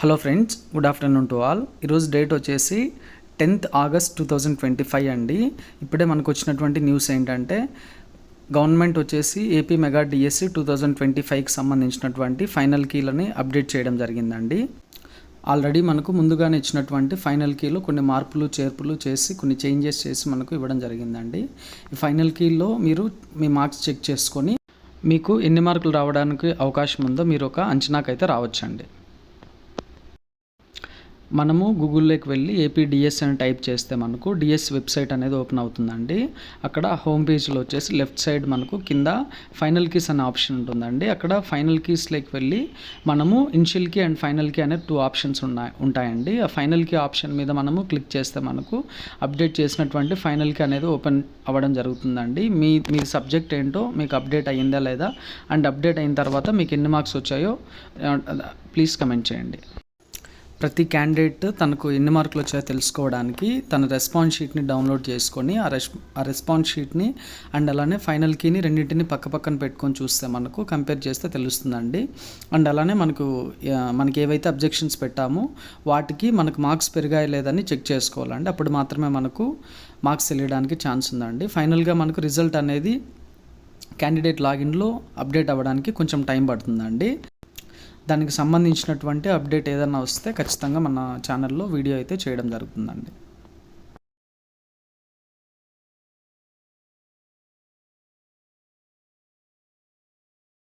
Hello friends, good afternoon to all. ఈరోజు date వచ్చేసి 10th August 2025 అండి. ఇప్పుడే మనకు వచ్చినటువంటి న్యూస్ ఏంటంటే గవర్నమెంట్ వచ్చేసి ఏపీ మెగా డిఎస్సి 2025కి సంబంధించినటువంటి ఫైనల్ కీలని అప్డేట్ చేయడం జరిగిందండి. ఆల్రెడీ మనకు ముందుగానే ఇచ్చినటువంటి ఫైనల్ కీలో కొన్ని మార్పులు చేర్పులు చేసి కొన్ని చేంజెస్ చేసి మనకు ఇవ్వడం జరిగిందండి. ఈ ఫైనల్ కీలో మీరు మీ మార్క్స్ చెక్ చేసుకొని మీకు ఎన్ని మార్కులు రావడానికి అవకాశం ఉందో మీరు ఒక అంచనాకైతే రావచ్చండి. మనము గూగుల్లోకి వెళ్ళి ఏపీ డిఎస్ అని టైప్ చేస్తే మనకు డిఎస్ వెబ్సైట్ అనేది ఓపెన్ అవుతుందండి. అక్కడ హోమ్ పేజ్లో వచ్చేసి లెఫ్ట్ సైడ్ మనకు కింద ఫైనల్ కీస్ అనే ఆప్షన్ ఉంటుందండి. అక్కడ ఫైనల్ కీస్లోకి వెళ్ళి మనము initial key and final key అనే 2 ఆప్షన్స్ ఉంటాయండి. ఆ ఫైనల్ కీ ఆప్షన్ మీద మనము క్లిక్ చేస్తే మనకు అప్డేట్ చేసినటువంటి ఫైనల్ కీ అనేది ఓపెన్ అవ్వడం జరుగుతుందండి. మీ సబ్జెక్ట్ ఏంటో మీకు అప్డేట్ అయ్యిందా లేదా అండ్ అప్డేట్ అయిన తర్వాత మీకు ఎన్ని మార్క్స్ వచ్చాయో ప్లీజ్ కమెంట్ చేయండి. ప్రతి క్యాండిడేట్ తనకు ఎన్ని మార్కులు వచ్చాయో తెలుసుకోవడానికి తన రెస్పాన్స్ షీట్ని డౌన్లోడ్ చేసుకొని ఆ రెస్పాన్స్ షీట్ని అండ్ అలానే ఫైనల్ కీని రెండింటిని పక్కన పెట్టుకొని చూస్తే మనకు కంపేర్ చేస్తే తెలుస్తుందండి. అండ్ అలానే మనకి ఏవైతే అబ్జెక్షన్స్ పెట్టామో వాటికి మనకు మార్క్స్ పెరిగాయి లేదని చెక్ చేసుకోవాలండి. అప్పుడు మాత్రమే మనకు మార్క్స్ తెలియడానికి ఛాన్స్ ఉందండి. ఫైనల్గా మనకు రిజల్ట్ అనేది క్యాండిడేట్ లాగిన్లో అప్డేట్ అవ్వడానికి కొంచెం టైం పడుతుందండి. దానికి సంబంధించినటువంటి అప్డేట్ ఏదైనా వస్తే ఖచ్చితంగా మన ఛానల్లో వీడియో అయితే చేయడం జరుగుతుందండి.